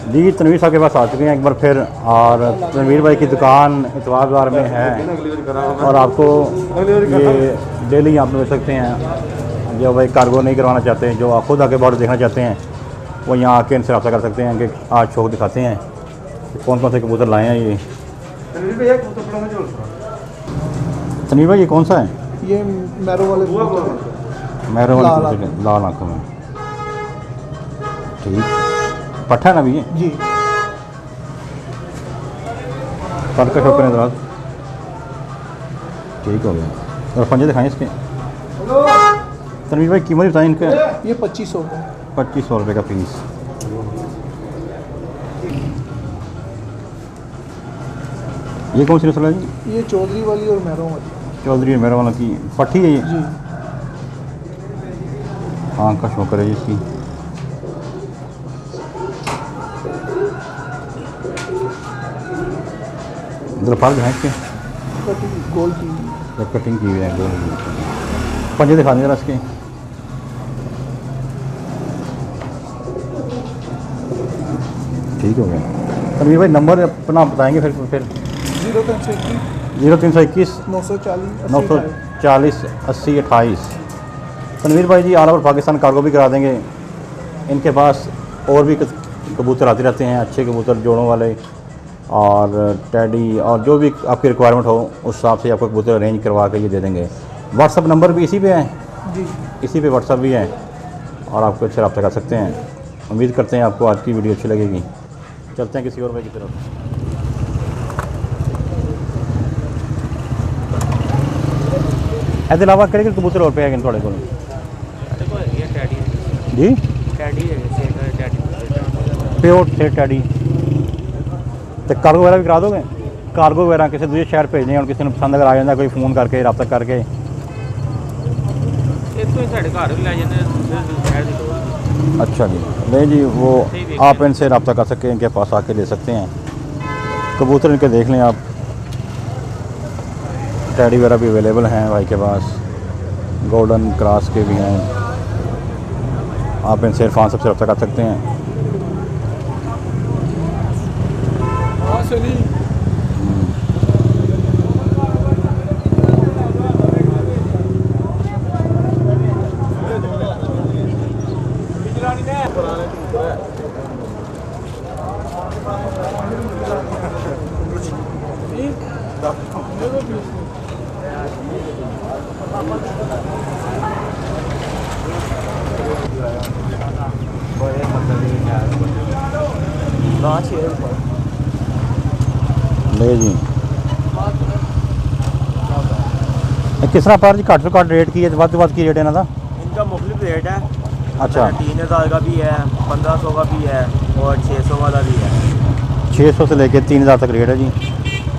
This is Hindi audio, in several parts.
जी तनवीर साहब के पास आ चुके हैं एक बार फिर, और तनवीर भाई की दुकान इतवार बाज़ार में है और आपको ये डेली यहाँ पे मिल सकते हैं। जो भाई कार्गो नहीं करवाना चाहते हैं, जो खुद आके बॉर्डर देखना चाहते हैं, वो यहाँ आके इनसे रब्ता कर सकते हैं कि आज शौक दिखाते हैं कौन कौन से कबूतर लाए हैं। ये तनवीर भाई ये कौन सा है? ये मैरो वाले मैरो वाले लाल आँखों में, ठीक पट्ठा है ना भैया जी। कट का शौक करें ठीक हो गया। और पंजे दिखाएं इसके। तनवीर भाई कीमत बताएं इनका। ये 2500 का, 2500 रुपये का पीस। ये कौन सी नस्ल है जी? ये चौधरी वाली और मैरो वाली। चौधरी मेरा वाला की पट्टी है ये जी। आँख का शौक है इसकी। इधर फर्क है इसके, गोल्ड की कटिंग की हुई है गोल्ड। पंजे दिखा दें जरा इसके। ठीक हो गया। तनवीर भाई नंबर अपना बताएंगे फिर 0321 940 80 28। तनवीर भाई जी ऑल ओवर पाकिस्तान कार्गो भी करा देंगे। इनके पास और भी कबूतर आते रहते हैं, अच्छे कबूतर जोड़ों वाले और टैडी और जो भी आपकी रिक्वायरमेंट हो उस हिसाब से आपको कबूतर अरेंज करवा के ये दे देंगे। व्हाट्सअप नंबर भी इसी पे है जी, इसी पे व्हाट्सअप भी है और आपको अच्छे रब्ता कर सकते हैं। उम्मीद करते हैं आपको आज की वीडियो अच्छी लगेगी। चलते हैं किसी और भाई की तरफ। इसके अलावा किहड़े कबूतर और पे है थोड़े को? जी प्योर से टैडी तो कार्गो वगैरह भी करा दोगे? कार्गो वगैरह किसी दूसरे शहर भेजने और किसी ने पसंद अगर आ जाता कोई फ़ोन करके रब्ता करके अच्छा जी नहीं जी वो आप इनसे रब्ता कर सकते हैं, इनके पास आके ले सकते हैं कबूतर। इनके देख लें आप, टैडी वगैरह भी अवेलेबल हैं भाई के पास, गोल्डन क्रॉस के भी हैं। आप इनसे इरफान सबसे रब्ता कर सकते हैं। ले जी किस तरह पर जी घट तो घट रेट की है, वध तो वध की रेट है इन्हों का? इनका मुख्तलिफ रेट है। अच्छा 3000 का भी है, 1500 का भी है और 600 वाला भी है। 600 से लेके 3000 तक रेट है जी।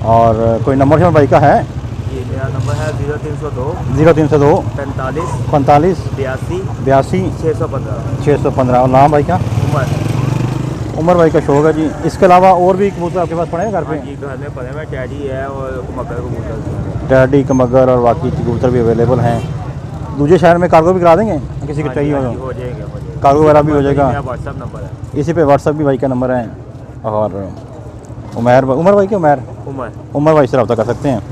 और कोई नंबर शंबर भाई का है? जी मेरा नंबर है 0302 0302 45 45 82 82 615 615। और नाम भाई का? उमर भाई का शौक है जी। इसके अलावा और भी कबूतर आपके पास पड़े हैं घर पे? जी घर में पड़े में टैडी है और मकर कबूतर। टैडी कमगर और बाकी कबूतर भी अवेलेबल हैं। दूसरे शहर में कार्गो भी करा देंगे किसी को चाहिए हो जाएगा, कार्गो वगैरह भी हो जाएगा। व्हाट्सअप नंबर है इसी पे व्हाट्सअप भी भाई का नंबर है। और उमर भाई के उमर भाई से रब्ता कर सकते हैं।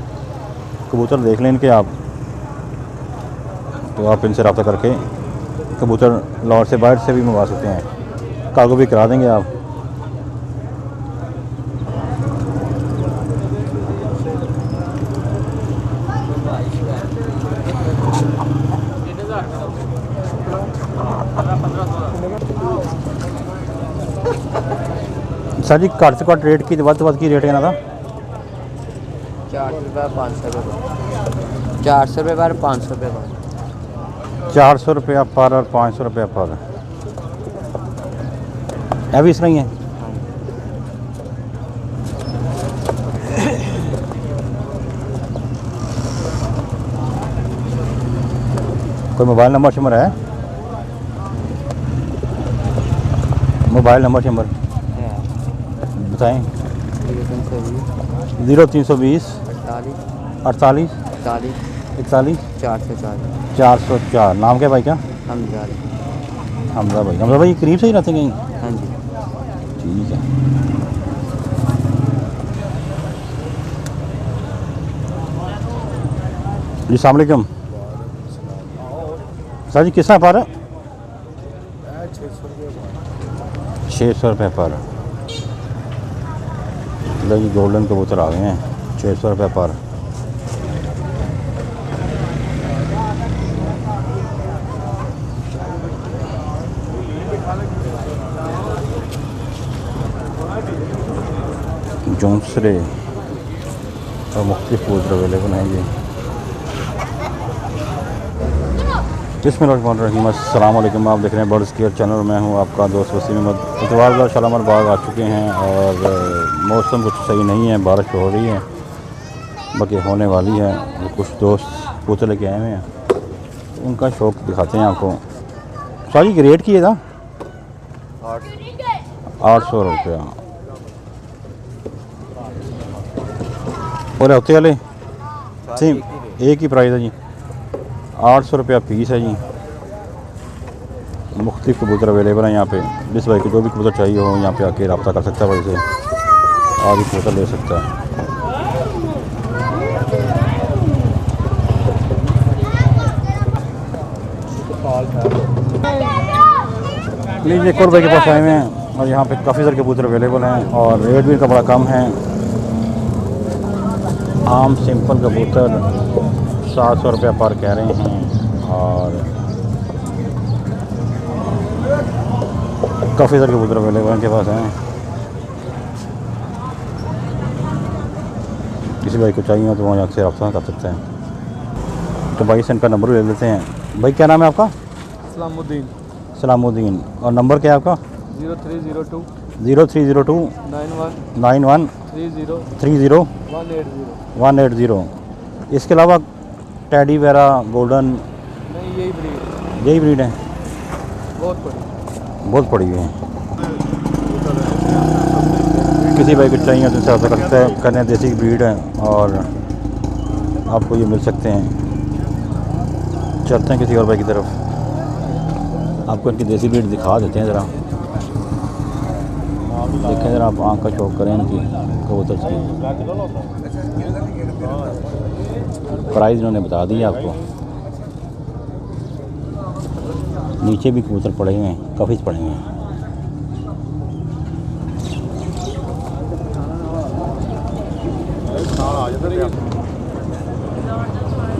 कबूतर देख लें इनके आप, तो आप इनसे रब्ता करके कबूतर लाहौर से बाहर से भी मंगवा सकते हैं, कार्गो भी करा देंगे आप। सर जी घट से घट रेट की वध की रेट है इन्हों का? 400 रुपये 500 रुपये 400 रुपये पर 500 रुपये पर 400 रुपया पर और 500 रुपया पर है भी इस तरह ही है। कोई मोबाइल नंबर शंबर है? मोबाइल नंबर शंबर बताएं। 0320 48 41 404। नाम क्या भाई का? हमजा हमजा भाई करीब से ही रहते हैं कहीं? हाँ जी। ठीक है। जी अस्सलाम वालेकुम सर जी, किस तरह पर 600 रुपये पर। लो जी गोल्डन कबूतर आ गए हैं 600 रुपये पर। जोंसरे और मुख्तलिफ कबूतर अवेलेबल हैं ये। बिस्मिल्लाहिर्रहमानिर्रहीम, अस्सलाम वालेकुम। आप देख रहे हैं बर्ड्स केयर चैनल। मैं हूं आपका दोस्त वसीम अहमद। इतवार शालामार बाग आ चुके हैं और मौसम कुछ सही नहीं है, बारिश हो रही है, बाकी होने वाली है। और कुछ दोस्त कबूतर लेके आए हुए हैं, उनका शौक़ दिखाते हैं आपको। सारी की रेट की है था 800 रुपया। और हफ्ते वाले सेम एक ही प्राइस है जी, 800 रुपया पीस है जी। मुख्तलिफ कबूतर अवेलेबल हैं यहाँ पे। जिस भाई को जो भी कबूतर चाहिए हो यहाँ पे आके रब्ता कर सकता है, भाई से आज ही कबूतर ले सकता है। प्लीज़ एक और भाई के पास आए हुए हैं और यहाँ पे काफ़ी सारे कबूतर अवेलेबल हैं और रेट भी इनका बड़ा कम है। आम सिंपल कबूतर 700 रुपया पर कह रहे हैं और काफ़ी सारे कबूतर अवेलेबल इनके पास हैं। किसी भाई को चाहिए हो तो वहाँ से रब्ता कर सकते हैं। तो भाई से इनका नंबर ले लेते हैं। भाई क्या नाम है आपका? सलामुद्दीन। सलामुद्दीन। और नंबर क्या है आपका? 0302 0302 91 30 180। इसके अलावा टैडी वगैरह गोल्डन? नहीं, यही ब्रीड है। बहुत पड़ी हुई है। किसी भाई को चाहिए तो ऐसा करते हैं, करने देसी ब्रीड है और आपको ये मिल सकते हैं। चलते हैं किसी और भाई की तरफ, आपको इनकी देसी ब्रीड दिखा देते हैं। ज़रा देखें, ज़रा आप आँख का शौक करें इनकी कबूतर की। प्राइस इन्होंने बता दिया आपको। नीचे भी कबूतर पड़े हुए हैं, काफ़ी पड़े हुए हैं।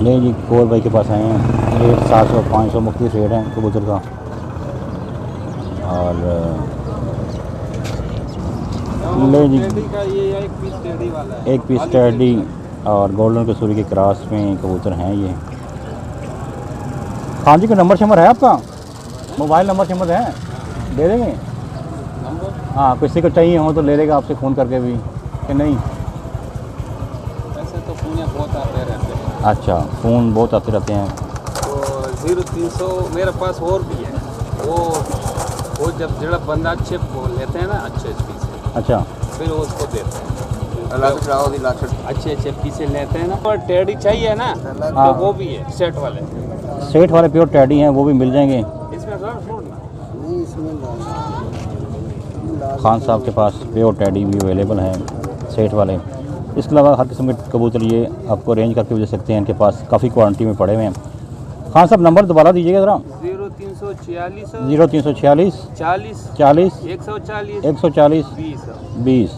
नहीं जी, कोर भाई के पास आए हैं। रेट 700 500 मुख्तलिफ रेट हैं कबूतर का। और ले जी एक पीस टैडी और गोल्डन कसूरी के क्रॉस में कबूतर हैं ये। हाँ जी, का नंबर शंबर है आपका? मोबाइल नंबर शंबर है, दे देंगे? हाँ, किसी को चाहिए हो तो ले लेगा आपसे फ़ोन करके भी कि नहीं? ऐसे तो फ़ोन बहुत आते रहते हैं। अच्छा, फ़ोन बहुत आते रहते हैं। तो 0300 मेरे पास और भी है। वो जब जरा बंदा अच्छे लेते हैं ना, अच्छे पीस, अच्छा, फिर वो उसको देते हैं। अच्छे पीसे लेते हैं ना। और टैडी चाहिए ना तो वो भी है, सेट वाले प्योर टैडी हैं, वो भी मिल जाएंगे। इसमें छोड़ना। खान साहब के पास प्योर टैडी भी अवेलेबल हैं, सेट वाले। इसके अलावा हर किस्म के कबूतर ये आपको अरेंज करके दे सकते हैं। इनके पास काफ़ी क्वांटिटी में पड़े हुए हैं। खान साहब नंबर दोबारा दीजिएगा ज़रा। 0346 40 140 20।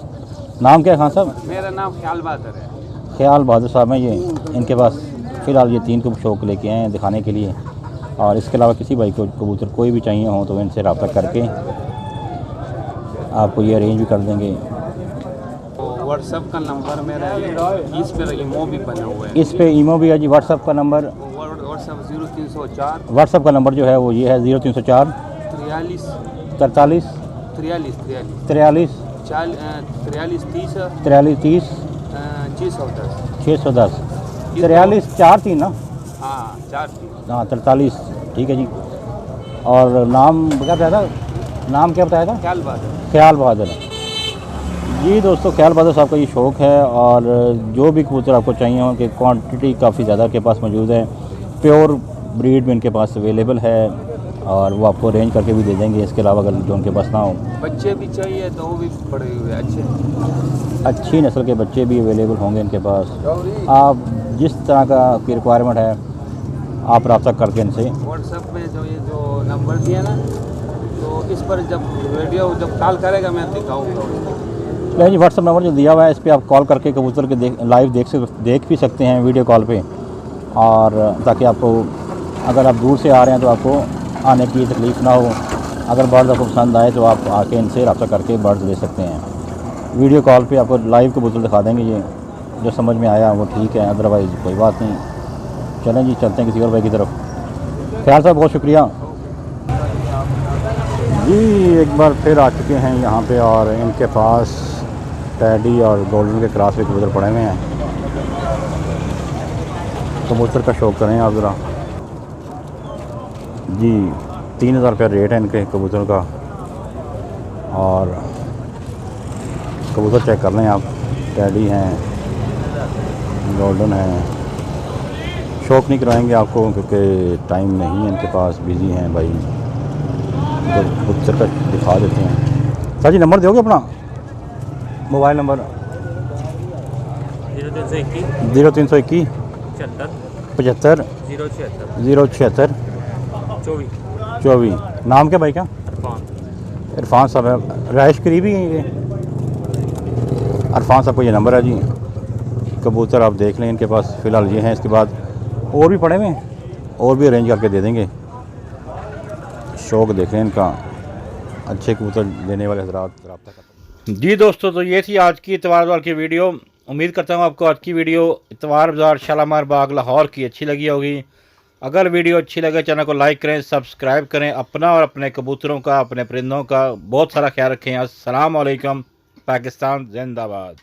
नाम क्या है खान साहब? मेरा नाम ख्याल बहादुर है। ख्याल बहादुर साहब हैं ये। इनके पास फ़िलहाल ये 3 शौक लेके आए हैं दिखाने के लिए। और इसके अलावा किसी भाई को कबूतर कोई भी चाहिए हो तो इनसे रब्ता करके आपको ये अरेंज भी कर देंगे। व्हाट्सएप का नंबर मेरा है, इस पर ईमो भी बना हुआ है। इस पे ईमो भी है जी। व्हाट्सएप का नंबर, व्हाट्सएप 0304 व्हाट्सएप का नंबर जो है वो ये है 0304 43 43 43 43 43 30 43 610 610 43 43 ना? हाँ 4 हाँ 43, ठीक है जी। और नाम क्या बताया था? नाम क्या बताया था? ख्याल बहादुर। ख्याल बहादुर जी। दोस्तों, ख्याल बहादुर साहब का ये शौक़ है और जो भी कबूतर आपको चाहिए हो कि क्वांटिटी काफ़ी ज़्यादा के पास मौजूद है। प्योर ब्रीड में इनके पास अवेलेबल है और वो आपको अरेंज करके भी दे देंगे। इसके अलावा अगर जो उनके पास ना हो, बच्चे भी चाहिए तो वो भी पड़े हुए अच्छे। अच्छी नस्ल के बच्चे भी अवेलेबल होंगे इनके पास। आप जिस तरह का की रिक्वायरमेंट है आप रब्ता करके इनसे। व्हाट्सएप में जो ये जो नंबर दिया ना, तो इस पर जब वीडियो जब कॉल करेगा मैं दिखाऊंगा उसको। नहीं जी, व्हाट्सएप नंबर जो दिया हुआ है इस पर आप कॉल करके कबूतर के लाइव देख भी सकते हैं वीडियो कॉल पे। और ताकि आपको अगर आप दूर से आ रहे हैं तो आपको आने की तकलीफ़ ना हो। अगर बर्ड आपको पसंद आए तो आप आके इनसे रब्ता करके बर्ड ले सकते हैं। वीडियो कॉल पे आपको लाइव कबूतर दिखा देंगे। ये जो समझ में आया वो ठीक है, अदरवाइज़ कोई बात नहीं। चलें जी, चलते हैं किसी और भाई की तरफ। ख्याल साहब बहुत शुक्रिया जी। एक बार फिर आ चुके हैं यहाँ पे और इनके पास टैडी और गोल्डन के क्रॉस के कबूतर पड़े हुए हैं। कबूतर का शौक़ करें आप ज़रा जी। 3000 रुपया रेट है इनके कबूतरों का। और कबूतर चेक कर लें आप, टैडी हैं, गोल्डन हैं। शौक़ नहीं कराएंगे आपको क्योंकि टाइम नहीं है इनके पास, बिज़ी हैं भाई। तो कबूतर का दिखा देते हैं। सर जी नंबर दोगे अपना, मोबाइल नंबर? 0321 75 076 24। नाम क्या भाई का? इरफान साहब है, रहाइश करीबी है ये। इरफान साहब को ये नंबर है जी। कबूतर आप देख लें इनके पास फ़िलहाल ये हैं। इसके बाद और भी पड़े हुए हैं, और भी अरेंज करके दे देंगे। शौक़ देख लें इनका, अच्छे कबूतर देने वाले हज़रात रब्ता करते हैं जी। दोस्तों तो ये थी आज की इतवार बाज़ार की वीडियो। उम्मीद करता हूँ आपको आज की वीडियो इतवार बाज़ार शालामार बाग लाहौर की अच्छी लगी होगी। अगर वीडियो अच्छी लगे चैनल को लाइक करें, सब्सक्राइब करें। अपना और अपने कबूतरों का, अपने परिंदों का बहुत सारा ख्याल रखें। अस्सलाम वालेकुम। पाकिस्तान जिंदाबाद।